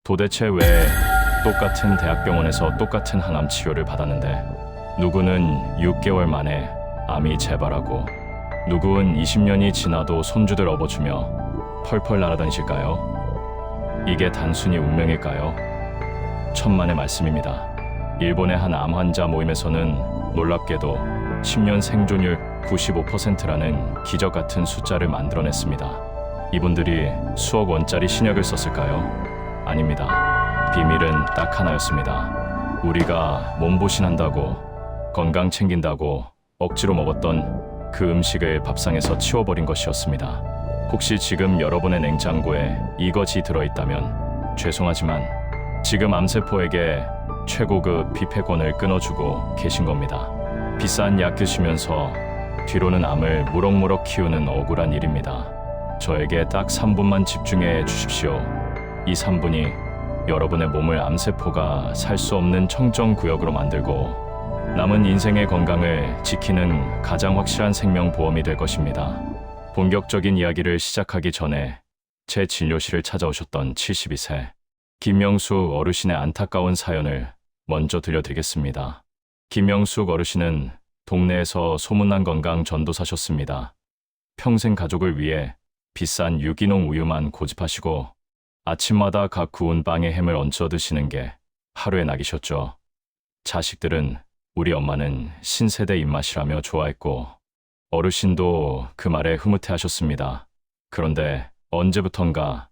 도대체 왜 똑같은 대학병원에서 똑같은 항암 치료를 받았는데 누구는 6개월 만에 암이 재발하고 누구는 20년이 지나도 손주들 업어주며 펄펄 날아다니실까요? 이게 단순히 운명일까요? 천만의 말씀입니다. 일본의 한 암 환자 모임에서는 놀랍게도 10년 생존율 95%라는 기적 같은 숫자를 만들어냈습니다. 이분들이 수억 원짜리 신약을 썼을까요? 아닙니다. 비밀은 딱 하나였습니다. 우리가 몸보신한다고 건강 챙긴다고 억지로 먹었던 그 음식을 밥상에서 치워버린 것이었습니다. 혹시 지금 여러분의 냉장고에 이것이 들어있다면 죄송하지만 지금 암세포에게 최고급 비패권을 끊어주고 계신 겁니다. 비싼 약 드시면서 뒤로는 암을 무럭무럭 키우는 억울한 일입니다. 저에게 딱 3분만 집중해 주십시오. 이 3분이 여러분의 몸을 암세포가 살 수 없는 청정구역으로 만들고 남은 인생의 건강을 지키는 가장 확실한 생명보험이 될 것입니다. 본격적인 이야기를 시작하기 전에 제 진료실을 찾아오셨던 72세 김명숙 어르신의 안타까운 사연을 먼저 들려드리겠습니다. 김명숙 어르신은 동네에서 소문난 건강 전도사셨습니다. 평생 가족을 위해 비싼 유기농 우유만 고집하시고 아침마다 각 구운 빵에 햄을 얹어 드시는 게 하루의 낙이셨죠. 자식들은 우리 엄마는 신세대 입맛이라며 좋아했고 어르신도 그 말에 흐뭇해하셨습니다. 그런데 언제부턴가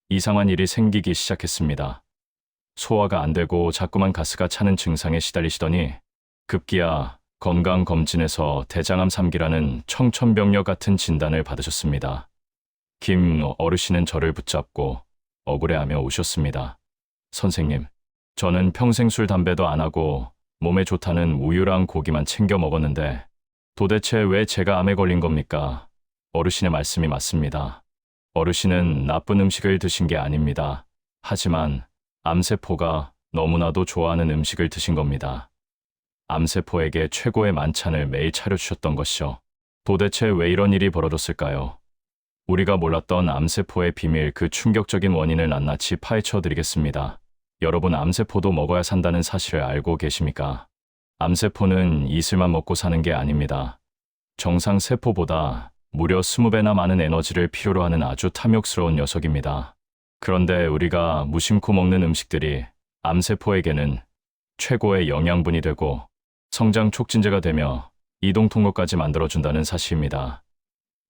이상한 일이 생기기 시작했습니다. 소화가 안 되고 자꾸만 가스가 차는 증상에 시달리시더니 급기야 건강검진에서 대장암 3기라는 청천벽력 같은 진단을 받으셨습니다. 김 어르신은 저를 붙잡고 억울해하며 우셨습니다. 선생님, 저는 평생 술 담배도 안 하고 몸에 좋다는 우유랑 고기만 챙겨 먹었는데 도대체 왜 제가 암에 걸린 겁니까? 어르신의 말씀이 맞습니다. 어르신은 나쁜 음식을 드신 게 아닙니다. 하지만 암세포가 너무나도 좋아하는 음식을 드신 겁니다. 암세포에게 최고의 만찬을 매일 차려주셨던 것이죠. 도대체 왜 이런 일이 벌어졌을까요? 우리가 몰랐던 암세포의 비밀, 그 충격적인 원인을 낱낱이 파헤쳐 드리겠습니다. 여러분, 암세포도 먹어야 산다는 사실을 알고 계십니까? 암세포는 이슬만 먹고 사는 게 아닙니다. 정상 세포보다 무려 20배나 많은 에너지를 필요로 하는 아주 탐욕스러운 녀석입니다. 그런데 우리가 무심코 먹는 음식들이 암세포에게는 최고의 영양분이 되고 성장 촉진제가 되며 이동 통로까지 만들어준다는 사실입니다.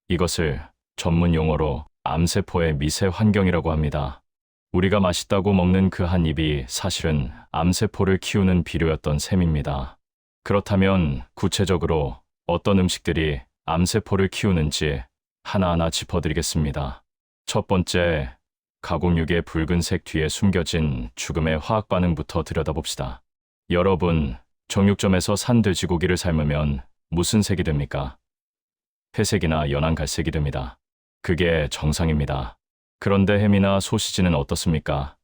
이것을 전문 용어로 암세포의 미세 환경이라고 합니다. 우리가 맛있다고 먹는 그 한 입이 사실은 암세포를 키우는 비료였던 셈입니다. 그렇다면 구체적으로 어떤 음식들이 암세포를 키우는지 하나하나 짚어드리겠습니다. 첫 번째, 가공육의 붉은색 뒤에 숨겨진 죽음의 화학 반응부터 들여다봅시다. 여러분, 정육점에서 산 돼지고기를 삶으면 무슨 색이 됩니까? 회색이나 연한 갈색이 됩니다. 그게 정상입니다. 그런데 햄이나 소시지는 어떻습니까?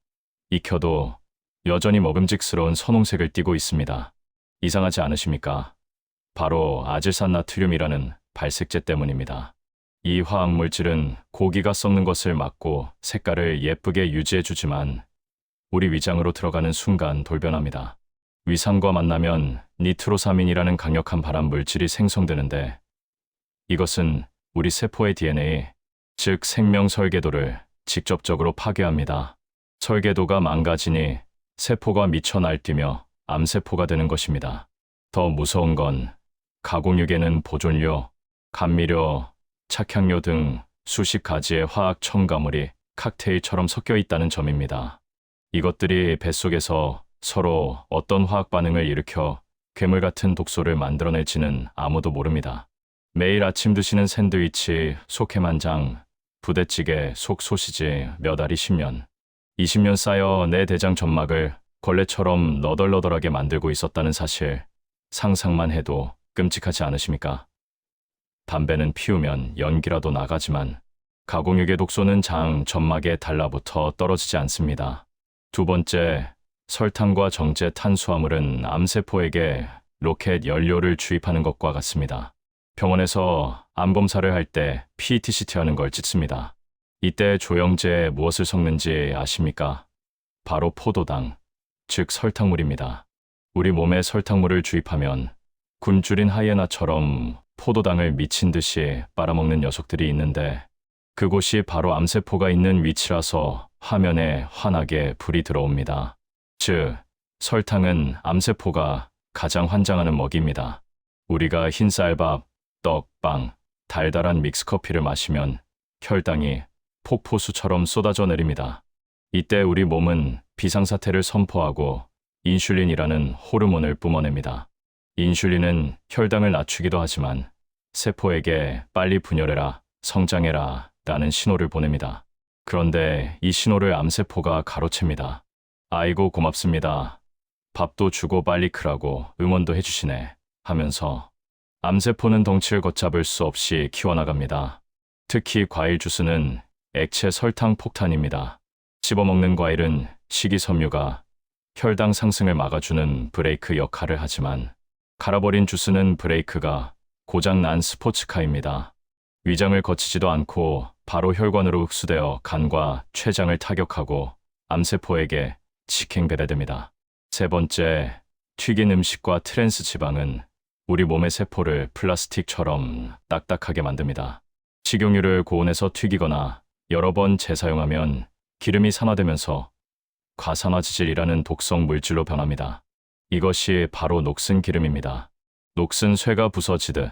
익혀도 여전히 먹음직스러운 선홍색을 띠고 있습니다. 이상하지 않으십니까? 바로 아질산나트륨이라는 발색제 때문입니다. 이 화학물질은 고기가 썩는 것을 막고 색깔을 예쁘게 유지해주지만 우리 위장으로 들어가는 순간 돌변합니다. 위산과 만나면 니트로사민이라는 강력한 발암 물질이 생성되는데 이것은 우리 세포의 DNA, 즉 생명 설계도를 직접적으로 파괴합니다. 설계도가 망가지니 세포가 미쳐 날뛰며 암세포가 되는 것입니다. 더 무서운 건 가공육에는 보존료, 감미료, 착향료 등 수십 가지의 화학 첨가물이 칵테일처럼 섞여 있다는 점입니다. 이것들이 뱃속에서 서로 어떤 화학 반응을 일으켜 괴물 같은 독소를 만들어낼지는 아무도 모릅니다. 매일 아침 드시는 샌드위치, 속햄 한 장, 부대찌개, 속 소시지 몇 알이 10년, 20년 쌓여 내 대장 점막을 걸레처럼 너덜너덜하게 만들고 있었다는 사실, 상상만 해도 끔찍하지 않으십니까? 담배는 피우면 연기라도 나가지만 가공육의 독소는 장 점막에 달라붙어 떨어지지 않습니다. 두 번째, 설탕과 정제 탄수화물은 암세포에게 로켓 연료를 주입하는 것과 같습니다. 병원에서 암검사를 할 때 PET-CT 하는 걸 찍습니다. 이때 조영제에 무엇을 섞는지 아십니까? 바로 포도당, 즉 설탕물입니다. 우리 몸에 설탕물을 주입하면 굶주린 하이에나처럼 포도당을 미친 듯이 빨아먹는 녀석들이 있는데 그곳이 바로 암세포가 있는 위치라서 화면에 환하게 불이 들어옵니다. 즉, 설탕은 암세포가 가장 환장하는 먹이입니다. 우리가 흰쌀밥, 떡, 빵, 달달한 믹스커피를 마시면 혈당이 폭포수처럼 쏟아져 내립니다. 이때 우리 몸은 비상사태를 선포하고 인슐린이라는 호르몬을 뿜어냅니다. 인슐린은 혈당을 낮추기도 하지만 세포에게 빨리 분열해라, 성장해라 라는 신호를 보냅니다. 그런데 이 신호를 암세포가 가로챕니다. 아이고 고맙습니다. 밥도 주고 빨리 크라고 응원도 해주시네 하면서 암세포는 덩치를 걷잡을 수 없이 키워나갑니다. 특히 과일 주스는 액체 설탕 폭탄입니다. 씹어먹는 과일은 식이섬유가 혈당 상승을 막아주는 브레이크 역할을 하지만 갈아버린 주스는 브레이크가 고장난 스포츠카입니다. 위장을 거치지도 않고 바로 혈관으로 흡수되어 간과 췌장을 타격하고 암세포에게 직행배달됩니다. 세 번째, 튀긴 음식과 트랜스 지방은 우리 몸의 세포를 플라스틱처럼 딱딱하게 만듭니다. 식용유를 고온에서 튀기거나 여러 번 재사용하면 기름이 산화되면서 과산화지질이라는 독성 물질로 변합니다. 이것이 바로 녹슨 기름입니다. 녹슨 쇠가 부서지듯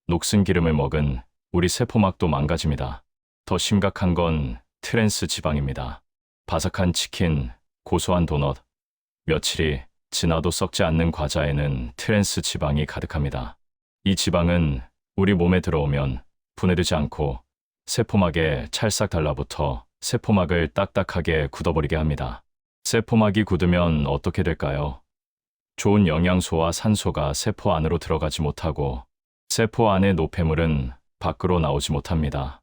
녹슨 기름을 먹은 우리 세포막도 망가집니다. 더 심각한 건 트랜스 지방입니다. 바삭한 치킨, 고소한 도넛, 며칠이 지나도 썩지 않는 과자에는 트랜스 지방이 가득합니다. 이 지방은 우리 몸에 들어오면 분해되지 않고 세포막에 찰싹 달라붙어 세포막을 딱딱하게 굳어버리게 합니다. 세포막이 굳으면 어떻게 될까요? 좋은 영양소와 산소가 세포 안으로 들어가지 못하고 세포 안의 노폐물은 밖으로 나오지 못합니다.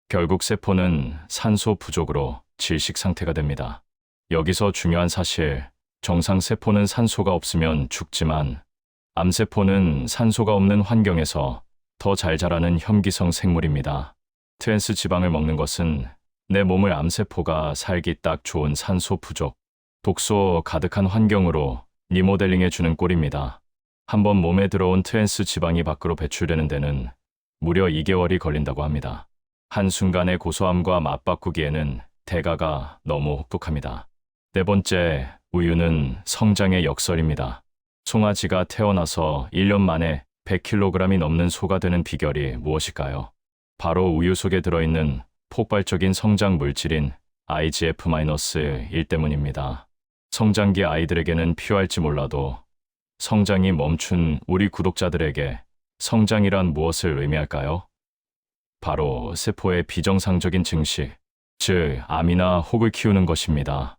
결국 세포는 산소 부족으로 질식 상태가 됩니다. 여기서 중요한 사실, 정상 세포는 산소가 없으면 죽지만 암세포는 산소가 없는 환경에서 더 잘 자라는 혐기성 생물입니다. 트랜스 지방을 먹는 것은 내 몸을 암세포가 살기 딱 좋은 산소 부족, 독소 가득한 환경으로 리모델링해 주는 꼴입니다. 한번 몸에 들어온 트랜스 지방이 밖으로 배출되는 데는 무려 2개월이 걸린다고 합니다. 한순간의 고소함과 맞바꾸기에는 대가가 너무 혹독합니다. 네 번째, 우유는 성장의 역설입니다. 송아지가 태어나서 1년 만에 100kg이 넘는 소가 되는 비결이 무엇일까요? 바로 우유 속에 들어있는 폭발적인 성장 물질인 IGF-1 때문입니다. 성장기 아이들에게는 필요할지 몰라도 성장이 멈춘 우리 구독자들에게 성장이란 무엇을 의미할까요? 바로 세포의 비정상적인 증식, 즉 암이나 혹을 키우는 것입니다.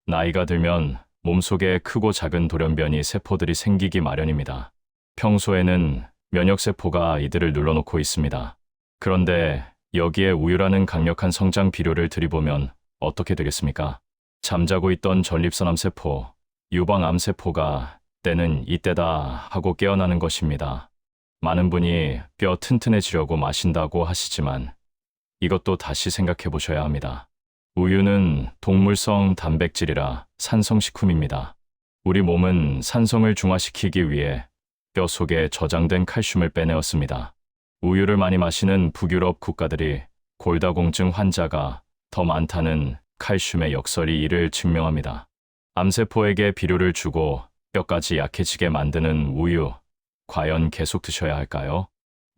나이가 들면 몸속에 크고 작은 돌연변이 세포들이 생기기 마련입니다. 평소에는 면역세포가 이들을 눌러놓고 있습니다. 그런데 여기에 우유라는 강력한 성장 비료를 들이보면 어떻게 되겠습니까? 잠자고 있던 전립선암세포, 유방암세포가 때는 이때다 하고 깨어나는 것입니다. 많은 분이 뼈 튼튼해지려고 마신다고 하시지만 이것도 다시 생각해 보셔야 합니다. 우유는 동물성 단백질이라 산성식품입니다. 우리 몸은 산성을 중화시키기 위해 뼈 속에 저장된 칼슘을 빼내었습니다. 우유를 많이 마시는 북유럽 국가들이 골다공증 환자가 더 많다는 칼슘의 역설이 이를 증명합니다. 암세포에게 비료를 주고 뼈까지 약해지게 만드는 우유, 과연 계속 드셔야 할까요?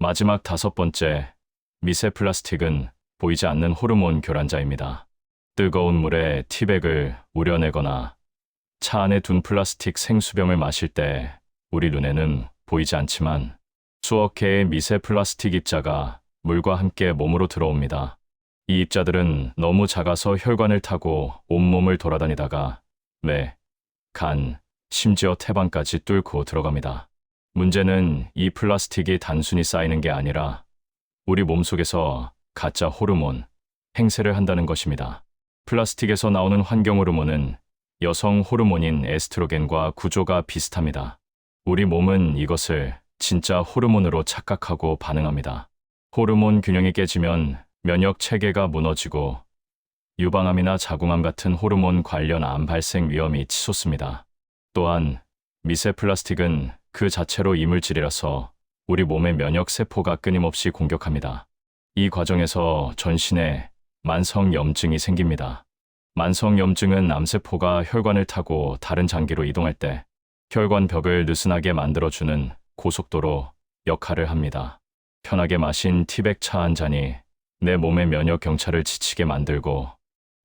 마지막 5번째, 미세 플라스틱은 보이지 않는 호르몬 교란자입니다. 뜨거운 물에 티백을 우려내거나 차 안에 둔 플라스틱 생수병을 마실 때 우리 눈에는 보이지 않지만 수억 개의 미세 플라스틱 입자가 물과 함께 몸으로 들어옵니다. 이 입자들은 너무 작아서 혈관을 타고 온몸을 돌아다니다가 뇌, 간, 심지어 태반까지 뚫고 들어갑니다. 문제는 이 플라스틱이 단순히 쌓이는 게 아니라 우리 몸속에서 가짜 호르몬, 행세를 한다는 것입니다. 플라스틱에서 나오는 환경 호르몬은 여성 호르몬인 에스트로겐과 구조가 비슷합니다. 우리 몸은 이것을 진짜 호르몬으로 착각하고 반응합니다. 호르몬 균형이 깨지면 면역 체계가 무너지고 유방암이나 자궁암 같은 호르몬 관련 암 발생 위험이 치솟습니다. 또한 미세 플라스틱은 그 자체로 이물질이라서 우리 몸의 면역 세포가 끊임없이 공격합니다. 이 과정에서 전신에 만성염증이 생깁니다. 만성염증은 암세포가 혈관을 타고 다른 장기로 이동할 때 혈관벽을 느슨하게 만들어주는 고속도로 역할을 합니다. 편하게 마신 티백 차 한 잔이 내 몸의 면역 경찰을 지치게 만들고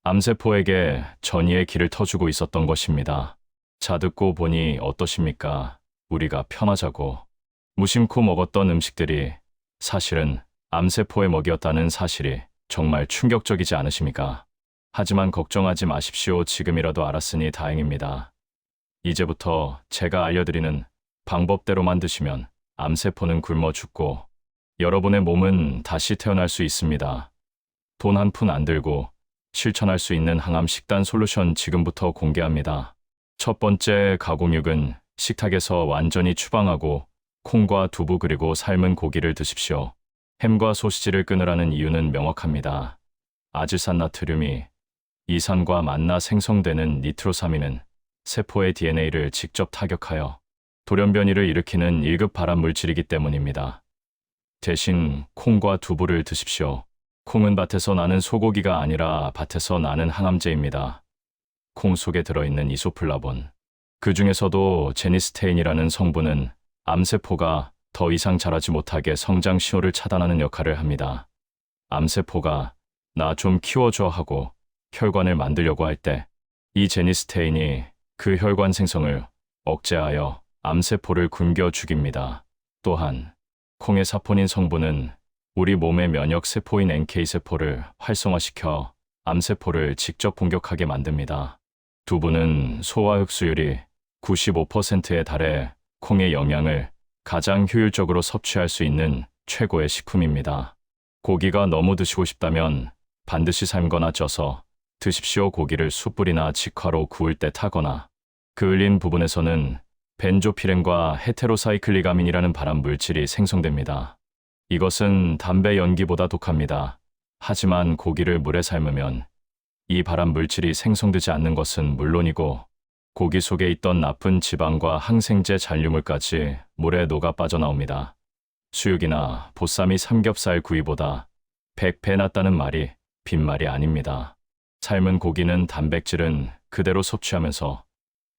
암세포에게 전이의 길을 터주고 있었던 것입니다. 자, 듣고 보니 어떠십니까? 우리가 편하자고 무심코 먹었던 음식들이 사실은 암세포의 먹이였다는 사실이 정말 충격적이지 않으십니까? 하지만 걱정하지 마십시오. 지금이라도 알았으니 다행입니다. 이제부터 제가 알려드리는 방법대로만 드시면 암세포는 굶어 죽고 여러분의 몸은 다시 태어날 수 있습니다. 돈 한 푼 안 들고 실천할 수 있는 항암 식단 솔루션 지금부터 공개합니다. 첫 번째 가공육은 식탁에서 완전히 추방하고 콩과 두부 그리고 삶은 고기를 드십시오. 햄과 소시지를 끊으라는 이유는 명확합니다. 아질산나트륨이 이산과 만나 생성되는 니트로사민은 세포의 DNA를 직접 타격하여 돌연변이를 일으키는 1급 발암 물질이기 때문입니다. 대신 콩과 두부를 드십시오. 콩은 밭에서 나는 소고기가 아니라 밭에서 나는 항암제입니다. 콩 속에 들어있는 이소플라본, 그 중에서도 제니스테인이라는 성분은 암세포가 더 이상 자라지 못하게 성장 신호를 차단하는 역할을 합니다. 암세포가 나 좀 키워줘 하고 혈관을 만들려고 할 때 이 제니스테인이 그 혈관 생성을 억제하여 암세포를 굶겨 죽입니다. 또한 콩의 사포닌 성분은 우리 몸의 면역 세포인 NK세포를 활성화시켜 암세포를 직접 공격하게 만듭니다. 두부는 소화 흡수율이 95%에 달해 콩의 영양을 가장 효율적으로 섭취할 수 있는 최고의 식품입니다. 고기가 너무 드시고 싶다면 반드시 삶거나 쪄서 드십시오. 고기를 숯불이나 직화로 구울 때 타거나 그을린 부분에서는 벤조피렌과 헤테로사이클리가민이라는 발암 물질이 생성됩니다. 이것은 담배 연기보다 독합니다. 하지만 고기를 물에 삶으면 이 발암 물질이 생성되지 않는 것은 물론이고 고기 속에 있던 나쁜 지방과 항생제 잔류물까지 물에 녹아 빠져나옵니다. 수육이나 보쌈이 삼겹살 구이보다 100배 낫다는 말이 빈말이 아닙니다. 삶은 고기는 단백질은 그대로 섭취하면서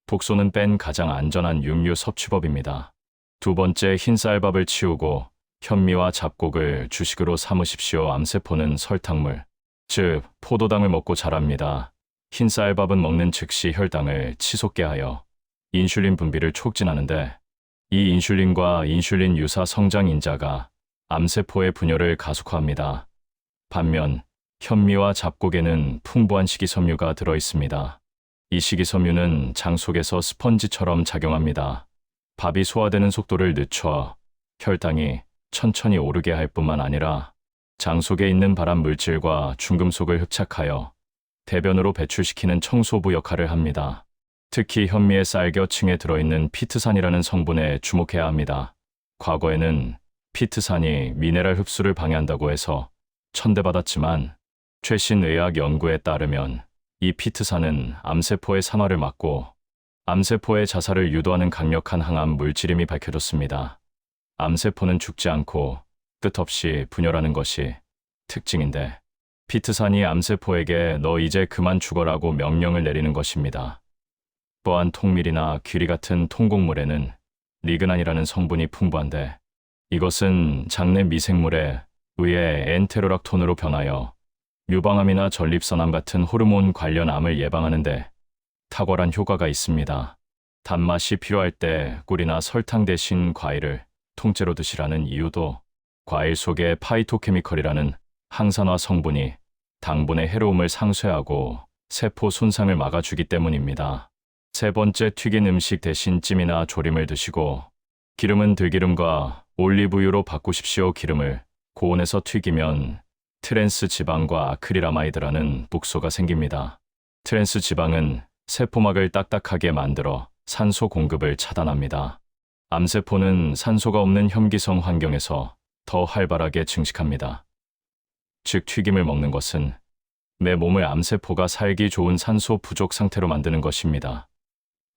독소는 뺀 가장 안전한 육류 섭취법입니다. 두 번째, 흰쌀밥을 치우고 현미와 잡곡을 주식으로 삼으십시오. 암세포는 설탕물, 즉 포도당을 먹고 자랍니다. 흰쌀밥은 먹는 즉시 혈당을 치솟게 하여 인슐린 분비를 촉진하는데 이 인슐린과 인슐린 유사 성장 인자가 암세포의 분열을 가속화합니다. 반면 현미와 잡곡에는 풍부한 식이섬유가 들어 있습니다. 이 식이섬유는 장 속에서 스펀지처럼 작용합니다. 밥이 소화되는 속도를 늦춰 혈당이 천천히 오르게 할 뿐만 아니라 장 속에 있는 발암 물질과 중금속을 흡착하여 대변으로 배출시키는 청소부 역할을 합니다. 특히 현미의 쌀겨층에 들어있는 피트산이라는 성분에 주목해야 합니다. 과거에는 피트산이 미네랄 흡수를 방해한다고 해서 천대받았지만 최신 의학 연구에 따르면 이 피트산은 암세포의 산화를 막고 암세포의 자살을 유도하는 강력한 항암 물질임이 밝혀졌습니다. 암세포는 죽지 않고 끝없이 분열하는 것이 특징인데 피트산이 암세포에게 너 이제 그만 죽어라고 명령을 내리는 것입니다. 또한 통밀이나 귀리 같은 통곡물에는 리그난이라는 성분이 풍부한데 이것은 장내 미생물에 의해 엔테로락톤으로 변하여 유방암이나 전립선암 같은 호르몬 관련 암을 예방하는데 탁월한 효과가 있습니다. 단맛이 필요할 때 꿀이나 설탕 대신 과일을 통째로 드시라는 이유도 과일 속의 파이토케미컬이라는 항산화 성분이 당분의 해로움을 상쇄하고 세포 손상을 막아주기 때문입니다. 세 번째, 튀긴 음식 대신 찜이나 조림을 드시고 기름은 들기름과 올리브유로 바꾸십시오. 기름을 고온에서 튀기면 트랜스 지방과 아크릴아마이드라는 독소가 생깁니다. 트랜스 지방은 세포막을 딱딱하게 만들어 산소 공급을 차단합니다. 암세포는 산소가 없는 혐기성 환경에서 더 활발하게 증식합니다. 즉 튀김을 먹는 것은 내 몸을 암세포가 살기 좋은 산소 부족 상태로 만드는 것입니다.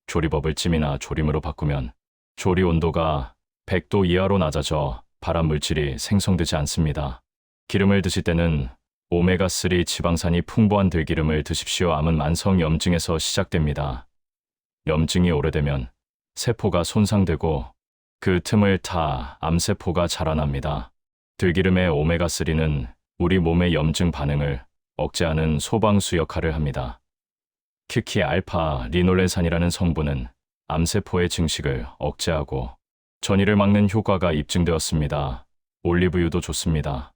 조리법을 찜이나 조림으로 바꾸면 조리 온도가 100도 이하로 낮아져 발암 물질이 생성되지 않습니다. 기름을 드실 때는 오메가3 지방산이 풍부한 들기름을 드십시오. 암은 만성 염증에서 시작됩니다. 염증이 오래되면 세포가 손상되고 그 틈을 타 암세포가 자라납니다. 들기름의 오메가3는 우리 몸의 염증 반응을 억제하는 소방수 역할을 합니다. 특히 알파 리놀렌산이라는 성분은 암세포의 증식을 억제하고 전이를 막는 효과가 입증되었습니다. 올리브유도 좋습니다.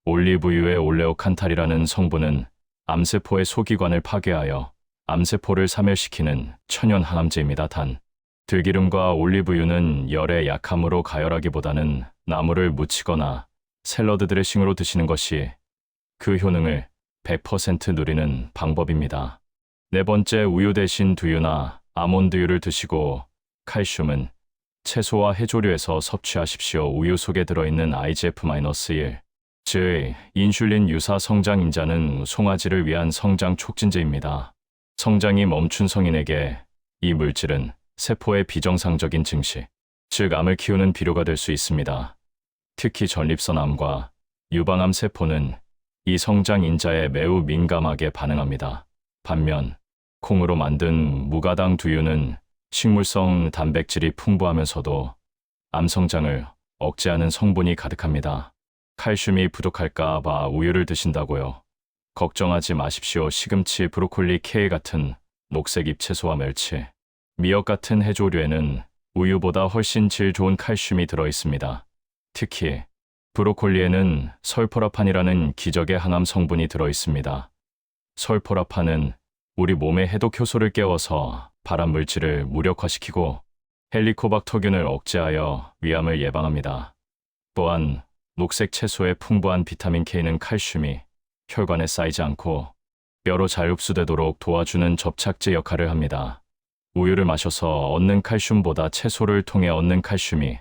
올리브유의 올레오칸탈이라는 성분은 암세포의 소기관을 파괴하여 암세포를 사멸시키는 천연 항암제입니다. 단, 들기름과 올리브유는 열에 약함으로 가열하기보다는 나물을 무치거나 샐러드 드레싱으로 드시는 것이 그 효능을 100% 누리는 방법입니다. 네 번째, 우유 대신 두유나 아몬드유를 드시고 칼슘은 채소와 해조류에서 섭취하십시오. 우유 속에 들어있는 IGF-1, 즉 인슐린 유사 성장 인자는 송아지를 위한 성장 촉진제입니다. 성장이 멈춘 성인에게 이 물질은 세포의 비정상적인 증식, 즉 암을 키우는 비료가 될 수 있습니다. 특히 전립선암과 유방암 세포는 이 성장 인자에 매우 민감하게 반응합니다. 반면 콩으로 만든 무가당 두유는 식물성 단백질이 풍부하면서도 암 성장을 억제하는 성분이 가득합니다. 칼슘이 부족할까 봐 우유를 드신다고요? 걱정하지 마십시오. 시금치, 브로콜리, 케일 같은 녹색 잎채소와 멸치, 미역 같은 해조류에는 우유보다 훨씬 질 좋은 칼슘이 들어있습니다. 특히 브로콜리에는 설포라판이라는 기적의 항암 성분이 들어있습니다. 설포라판은 우리 몸의 해독 효소를 깨워서 발암 물질을 무력화시키고 헬리코박터균을 억제하여 위암을 예방합니다. 또한 녹색 채소의 풍부한 비타민 K는 칼슘이 혈관에 쌓이지 않고 뼈로 잘 흡수되도록 도와주는 접착제 역할을 합니다. 우유를 마셔서 얻는 칼슘보다 채소를 통해 얻는 칼슘이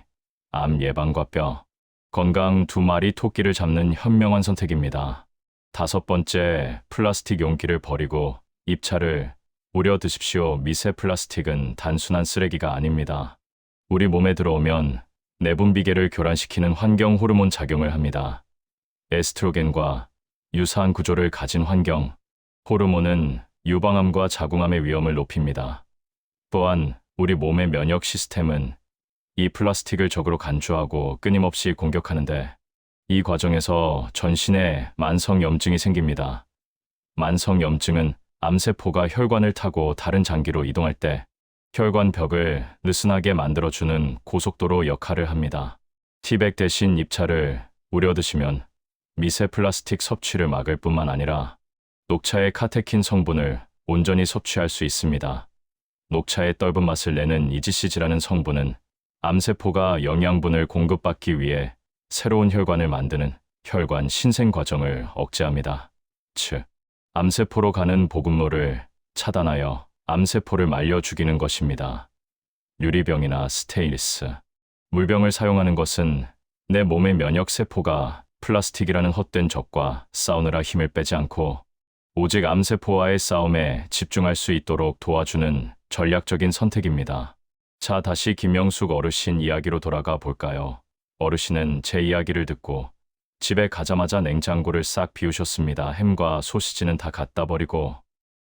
암 예방과 뼈 건강 두 마리 토끼를 잡는 현명한 선택입니다. 다섯 번째, 플라스틱 용기를 버리고 잎차를 우려 드십시오. 미세 플라스틱은 단순한 쓰레기가 아닙니다. 우리 몸에 들어오면 내분 비계를 교란시키는 환경 호르몬 작용을 합니다. 에스트로겐과 유사한 구조를 가진 환경 호르몬은 유방암과 자궁암의 위험을 높입니다. 또한 우리 몸의 면역 시스템은 이 플라스틱을 적으로 간주하고 끊임없이 공격하는데 이 과정에서 전신에 만성 염증이 생깁니다. 만성 염증은 암세포가 혈관을 타고 다른 장기로 이동할 때 혈관 벽을 느슨하게 만들어주는 고속도로 역할을 합니다. 티백 대신 잎차를 우려 드시면 미세 플라스틱 섭취를 막을 뿐만 아니라 녹차의 카테킨 성분을 온전히 섭취할 수 있습니다. 녹차의 떫은 맛을 내는 EGCG라는 성분은 암세포가 영양분을 공급받기 위해 새로운 혈관을 만드는 혈관 신생 과정을 억제합니다. 즉, 암세포로 가는 복음로를 차단하여 암세포를 말려 죽이는 것입니다. 유리병이나 스테인리스, 물병을 사용하는 것은 내 몸의 면역세포가 플라스틱이라는 헛된 적과 싸우느라 힘을 빼지 않고 오직 암세포와의 싸움에 집중할 수 있도록 도와주는 전략적인 선택입니다. 자, 다시 김영숙 어르신 이야기로 돌아가 볼까요? 어르신은 제 이야기를 듣고 집에 가자마자 냉장고를 싹 비우셨습니다. 햄과 소시지는 다 갖다 버리고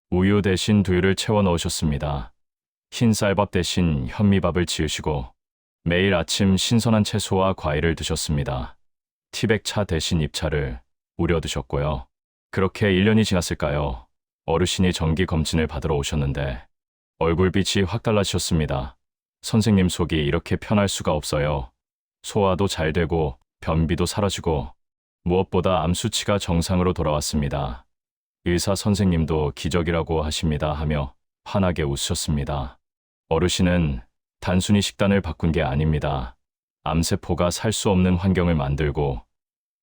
우유 대신 두유를 채워 넣으셨습니다. 흰 쌀밥 대신 현미밥을 지으시고 매일 아침 신선한 채소와 과일을 드셨습니다. 티백차 대신 잎차를 우려 드셨고요. 그렇게 1년이 지났을까요? 어르신이 정기 검진을 받으러 오셨는데 얼굴빛이 확 달라지셨습니다. 선생님, 속이 이렇게 편할 수가 없어요. 소화도 잘 되고 변비도 사라지고 무엇보다 암 수치가 정상으로 돌아왔습니다. 의사 선생님도 기적이라고 하십니다 하며 환하게 웃으셨습니다. 어르신은 단순히 식단을 바꾼 게 아닙니다. 암세포가 살 수 없는 환경을 만들고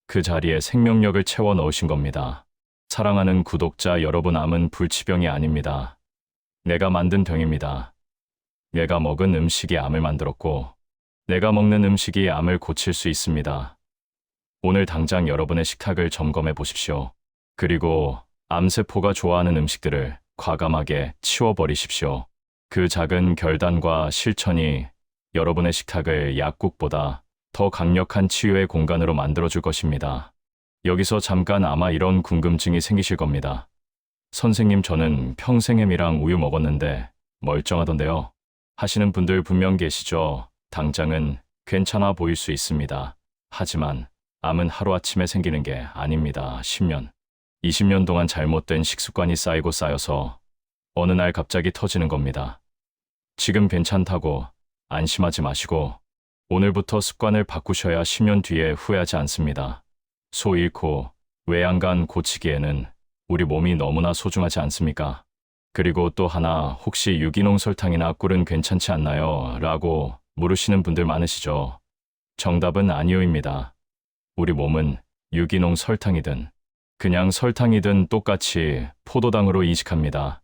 그 자리에 생명력을 채워 넣으신 겁니다. 사랑하는 구독자 여러분, 암은 불치병이 아닙니다. 내가 만든 병입니다. 내가 먹은 음식이 암을 만들었고 내가 먹는 음식이 암을 고칠 수 있습니다. 오늘 당장 여러분의 식탁을 점검해 보십시오. 그리고 암세포가 좋아하는 음식들을 과감하게 치워버리십시오. 그 작은 결단과 실천이 여러분의 식탁을 약국보다 더 강력한 치유의 공간으로 만들어줄 것입니다. 여기서 잠깐 아마 이런 궁금증이 생기실 겁니다. 선생님, 저는 평생 햄이랑 우유 먹었는데 멀쩡하던데요. 하시는 분들 분명 계시죠? 당장은 괜찮아 보일 수 있습니다. 하지만 암은 하루아침에 생기는 게 아닙니다. 10년, 20년 동안 잘못된 식습관이 쌓이고 쌓여서 어느 날 갑자기 터지는 겁니다. 지금 괜찮다고 안심하지 마시고 오늘부터 습관을 바꾸셔야 10년 뒤에 후회하지 않습니다. 소 잃고 외양간 고치기에는 우리 몸이 너무나 소중하지 않습니까? 그리고 또 하나, 혹시 유기농 설탕이나 꿀은 괜찮지 않나요? 라고 물으시는 분들 많으시죠? 정답은 아니요입니다. 우리 몸은 유기농 설탕이든 그냥 설탕이든 똑같이 포도당으로 이식합니다.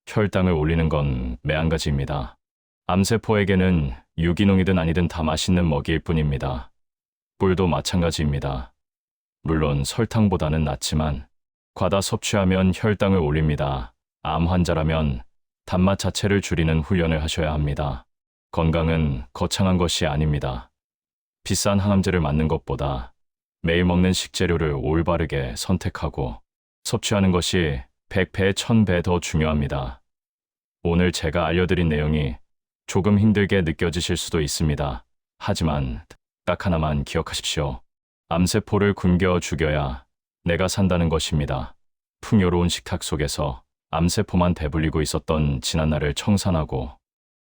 혈당을 올리는 건 매한가지입니다. 암세포에게는 유기농이든 아니든 다 맛있는 먹이일 뿐입니다. 꿀도 마찬가지입니다. 물론 설탕보다는 낫지만 과다 섭취하면 혈당을 올립니다. 암 환자라면 단맛 자체를 줄이는 훈련을 하셔야 합니다. 건강은 거창한 것이 아닙니다. 비싼 항암제를 맞는 것보다 매일 먹는 식재료를 올바르게 선택하고 섭취하는 것이 100배, 1000배 더 중요합니다. 오늘 제가 알려드린 내용이 조금 힘들게 느껴지실 수도 있습니다. 하지만 딱 하나만 기억하십시오. 암세포를 굶겨 죽여야 내가 산다는 것입니다. 풍요로운 식탁 속에서 암세포만 배불리고 있었던 지난날을 청산하고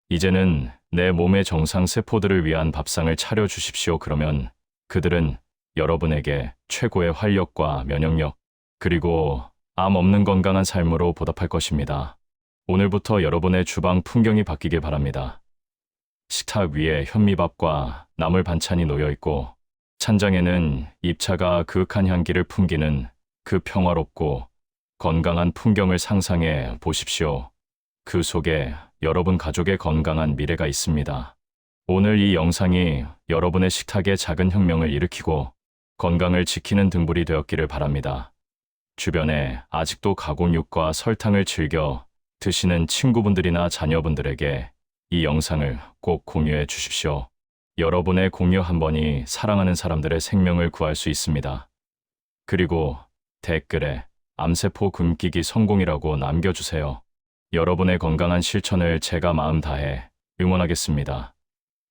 이제는 내 몸의 정상 세포들을 위한 밥상을 차려주십시오. 그러면 그들은 여러분에게 최고의 활력과 면역력, 그리고 암 없는 건강한 삶으로 보답할 것입니다. 오늘부터 여러분의 주방 풍경이 바뀌길 바랍니다. 식탁 위에 현미밥과 나물 반찬이 놓여 있고 찬장에는 잎차가 그윽한 향기를 풍기는 그 평화롭고 건강한 풍경을 상상해 보십시오. 그 속에 여러분 가족의 건강한 미래가 있습니다. 오늘 이 영상이 여러분의 식탁에 작은 혁명을 일으키고 건강을 지키는 등불이 되었기를 바랍니다. 주변에 아직도 가공육과 설탕을 즐겨 드시는 친구분들이나 자녀분들에게 이 영상을 꼭 공유해 주십시오. 여러분의 공유 한 번이 사랑하는 사람들의 생명을 구할 수 있습니다. 그리고 댓글에 암세포 굶기기 성공이라고 남겨주세요. 여러분의 건강한 실천을 제가 마음 다해 응원하겠습니다.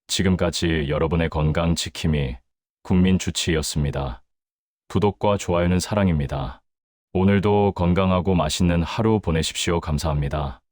지금까지 여러분의 건강 지킴이 국민주치의였습니다. 구독과 좋아요는 사랑입니다. 오늘도 건강하고 맛있는 하루 보내십시오. 감사합니다.